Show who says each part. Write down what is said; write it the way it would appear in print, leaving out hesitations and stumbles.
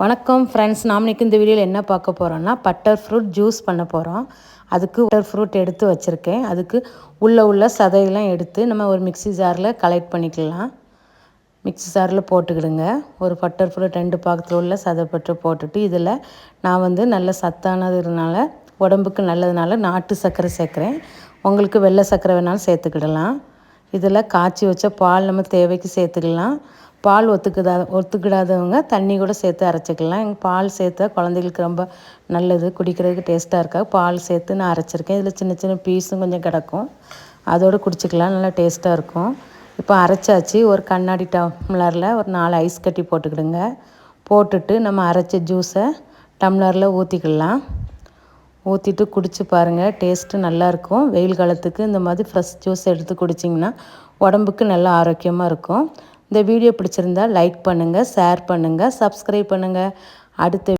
Speaker 1: வணக்கம் ஃப்ரெண்ட்ஸ், நாம் இன்றைக்கி இந்த வீடியோவில் என்ன பார்க்க போகிறோன்னா பட்டர் ஃப்ரூட் ஜூஸ் பண்ண போகிறோம். அதுக்கு பட்டர் ஃப்ரூட் எடுத்து வச்சுருக்கேன். அதுக்கு உள்ள சதையெல்லாம் எடுத்து நம்ம ஒரு மிக்ஸி ஜாரில் கலெக்ட் பண்ணிக்கலாம். மிக்ஸி ஜாரில் போட்டுக்கிடுங்க. ஒரு பட்டர் ஃப்ரூட் 2 பாகத்தில் உள்ள சதைப்பட்டு போட்டுட்டு இதில் நான் நல்ல சத்தானதுனால உடம்புக்கு நல்லதுனால நாட்டு சர்க்கரை சேர்க்குறேன். உங்களுக்கு வெள்ளை சர்க்கரை வேணாலும் சேர்த்துக்கிடலாம். இதில் காய்ச்சி வச்ச பால் நம்ம தேவைக்கு சேர்த்துக்கலாம். பால் ஒத்துக்கிடாதவங்க தண்ணி கூட சேர்த்து அரைச்சிக்கலாம். எங்கள் பால் சேர்த்தா குழந்தைகளுக்கு ரொம்ப நல்லது, குடிக்கிறதுக்கு டேஸ்ட்டாக இருக்கா. பால் சேர்த்து நான் அரைச்சிருக்கேன். இதில் சின்ன சின்ன பீஸும் கொஞ்சம் கிடக்கும், அதோடு குடிச்சிக்கலாம், நல்லா டேஸ்ட்டாக இருக்கும். இப்போ அரைச்சாச்சு. ஒரு கண்ணாடி டம்ளரில் ஒரு 4 ஐஸ் கட்டி போட்டுக்கிடுங்க. போட்டுட்டு நம்ம அரைச்ச ஜூஸை டம்ளரில் ஊற்றிக்கலாம். ஊற்றிட்டு குடிச்சு பாருங்கள், டேஸ்ட்டு நல்லாயிருக்கும். வெயில் காலத்துக்கு இந்த மாதிரி ஃப்ரெஷ் ஜூஸ் எடுத்து குடிச்சிங்கன்னா உடம்புக்கு நல்லா ஆரோக்கியமாக இருக்கும். இந்த வீடியோ பிடிச்சிருந்தால் லைக் பண்ணுங்கள், ஷேர் பண்ணுங்கள், சப்ஸ்கிரைப் பண்ணுங்கள். அடுத்த